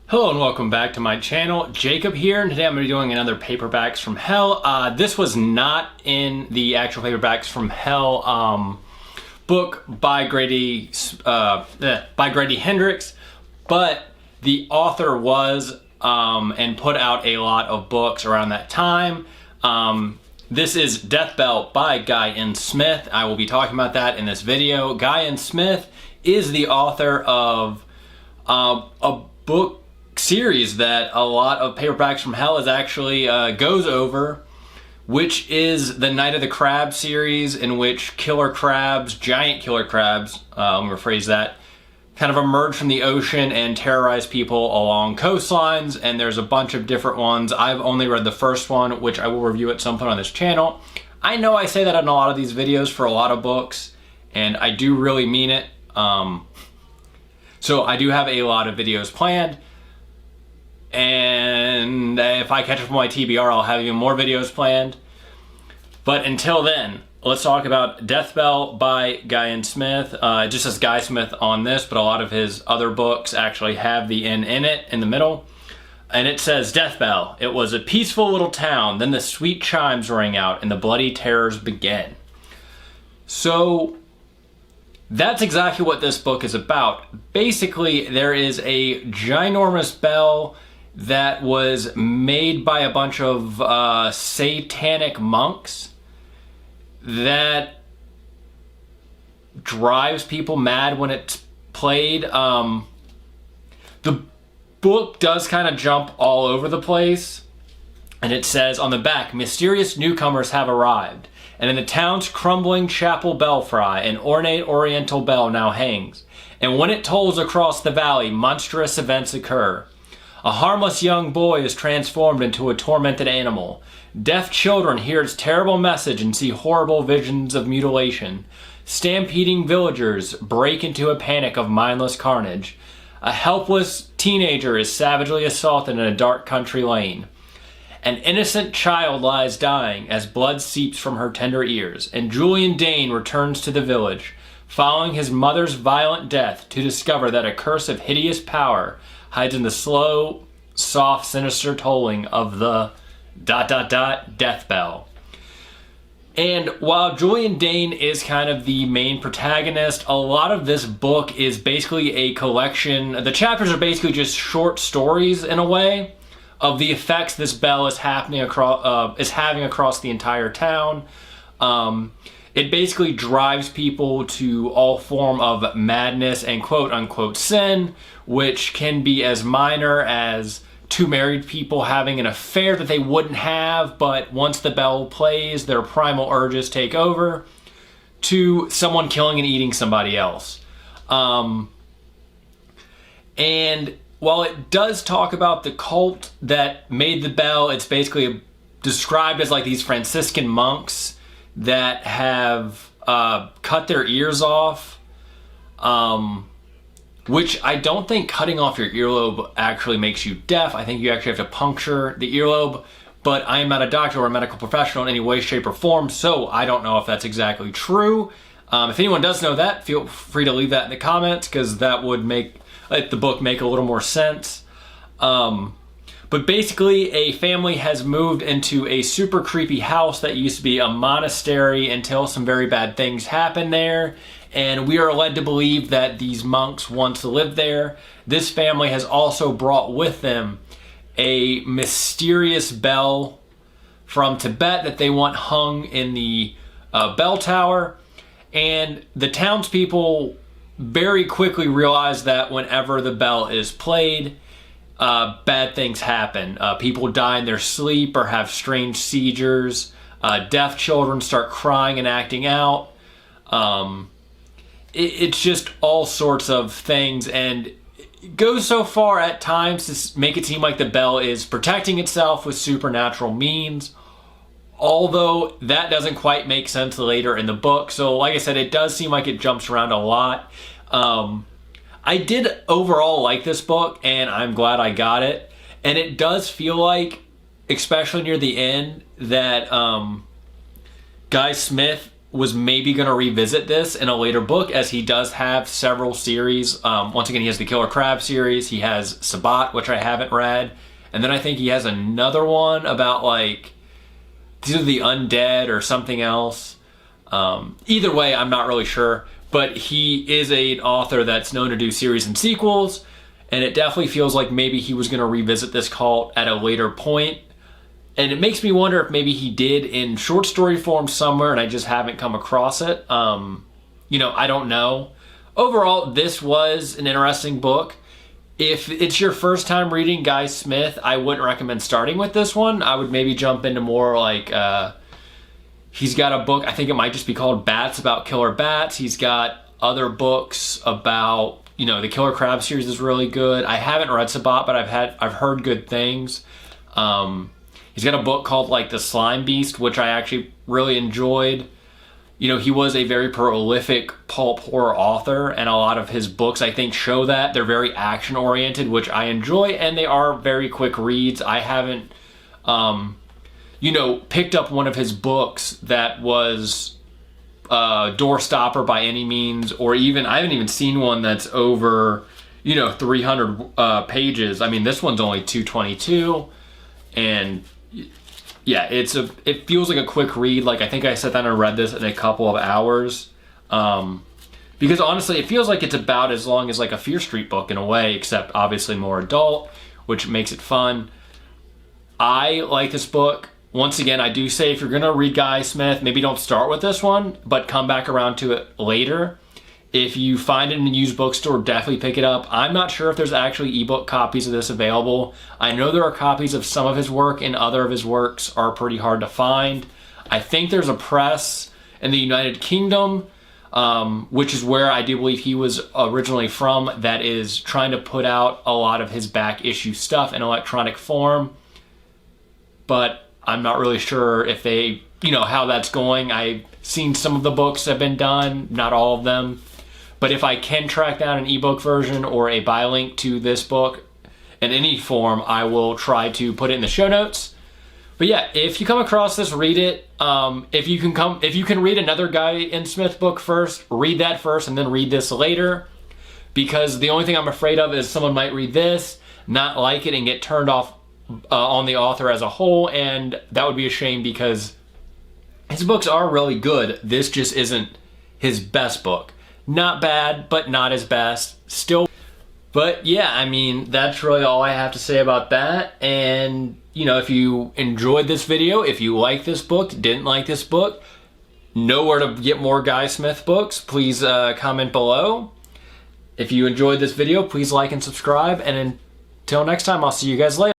Hello and welcome back to my channel. Jacob here, and today I'm going to be doing another Paperbacks from Hell. This was not in the actual Paperbacks from Hell book by Grady Hendrix, but the author was and put out a lot of books around that time. This is Deathbell by Guy N. Smith. I will be talking about that in this video. Guy N. Smith is the author of a book series that a lot of Paperbacks from Hell is actually goes over, which is the Night of the Crab series, in which killer crabs, giant killer crabs, let me rephrase that, kind of emerge from the ocean and terrorize people along coastlines, and there's a bunch of different ones. I've only read the first one, which I will review at some point on this channel. I know I say that in a lot of these videos for a lot of books, and I do really mean it. So I do have a lot of videos planned. And if I catch up on my TBR, I'll have even more videos planned. But until then, let's talk about Deathbell by Guy N. Smith. It just says Guy Smith on this, but a lot of his other books actually have the N in it, in the middle. And it says, Deathbell. It was a peaceful little town. Then the sweet chimes rang out and the bloody terrors began. So that's exactly what this book is about. Basically, there is a ginormous bell that was made by a bunch of satanic monks that drives people mad when it's played. The book does kind of jump all over the place, and it says on the back, mysterious newcomers have arrived, and in the town's crumbling chapel belfry, an ornate oriental bell now hangs, and when it tolls across the valley, monstrous events occur. A harmless young boy is transformed into a tormented animal. Deaf children hear its terrible message and see horrible visions of mutilation. Stampeding villagers break into a panic of mindless carnage. A helpless teenager is savagely assaulted in a dark country lane. An innocent child lies dying as blood seeps from her tender ears, and Julian Dane returns to the village, following his mother's violent death, to discover that a curse of hideous power hides in the slow, soft, sinister tolling of the ... death bell. And while Julian Dane is kind of the main protagonist, a lot of this book is basically a collection. The chapters are basically just short stories in a way of the effects this bell is having across the entire town. It basically drives people to all form of madness and quote-unquote sin, which can be as minor as two married people having an affair that they wouldn't have, but once the bell plays, their primal urges take over, to someone killing and eating somebody else. And while it does talk about the cult that made the bell, it's basically described as like these Franciscan monks that have cut their ears off, which I don't think cutting off your earlobe actually makes you deaf. I think you actually have to puncture the earlobe, but I am not a doctor or a medical professional in any way, shape, or form, so I don't know if that's exactly true. If anyone does know that, feel free to leave that in the comments, because that would make the book make a little more sense. But basically, a family has moved into a super creepy house that used to be a monastery until some very bad things happened there. And we are led to believe that these monks once lived there. This family has also brought with them a mysterious bell from Tibet that they want hung in the bell tower. And the townspeople very quickly realize that whenever the bell is played, bad things happen. People die in their sleep or have strange seizures. Deaf children start crying and acting out. It's just all sorts of things, and it goes so far at times to make it seem like the bell is protecting itself with supernatural means, although that doesn't quite make sense later in the book. So like I said, it does seem like it jumps around a lot. I did overall like this book, and I'm glad I got it. And it does feel like, especially near the end, that Guy Smith was maybe going to revisit this in a later book, as he does have several series. Once again, he has the Killer Crab series. He has Sabbat, which I haven't read. And then I think he has another one about like it's either the undead or something else. Either way, I'm not really sure. But he is an author that's known to do series and sequels. And it definitely feels like maybe he was going to revisit this cult at a later point. And it makes me wonder if maybe he did in short story form somewhere and I just haven't come across it. You know, I don't know. Overall, this was an interesting book. If it's your first time reading Guy Smith, I wouldn't recommend starting with this one. I would maybe jump into more like, he's got a book, I think it might just be called Bats, about killer bats. He's got other books about, you know, the Killer Crab series is really good. I haven't read Sabbat, but I've heard good things. He's got a book called like The Slime Beast, which I actually really enjoyed. You know, he was a very prolific pulp horror author, and a lot of his books, I think, show that. They're very action-oriented, which I enjoy, and they are very quick reads. I haven't, you know, picked up one of his books that was doorstopper by any means, or even, I haven't even seen one that's over, you know, 300 pages. I mean, this one's only 222, and yeah, it feels like a quick read. Like, I think I sat down and read this in a couple of hours. Because honestly, it feels like it's about as long as like a Fear Street book in a way, except obviously more adult, which makes it fun. I like this book. Once again, I do say if you're going to read Guy Smith, maybe don't start with this one, but come back around to it later. If you find it in a used bookstore, definitely pick it up. I'm not sure if there's actually ebook copies of this available. I know there are copies of some of his work, and other of his works are pretty hard to find. I think there's a press in the United Kingdom, which is where I do believe he was originally from, that is trying to put out a lot of his back issue stuff in electronic form. But I'm not really sure if they, you know, how that's going. I've seen some of the books have been done, not all of them. But if I can track down an ebook version or a buy link to this book in any form, I will try to put it in the show notes. But yeah, if you come across this, read it. If you can read another Guy Smith book first, read that first and then read this later. Because the only thing I'm afraid of is someone might read this, not like it, and get turned off on the author as a whole, and that would be a shame because his books are really good. This just isn't his best book. Not bad, but not his best. Still. But yeah, I mean, that's really all I have to say about that. And, you know, if you enjoyed this video, if you like this book, didn't like this book, know where to get more Guy Smith books, please comment below. If you enjoyed this video, please like and subscribe. And until next time, I'll see you guys later.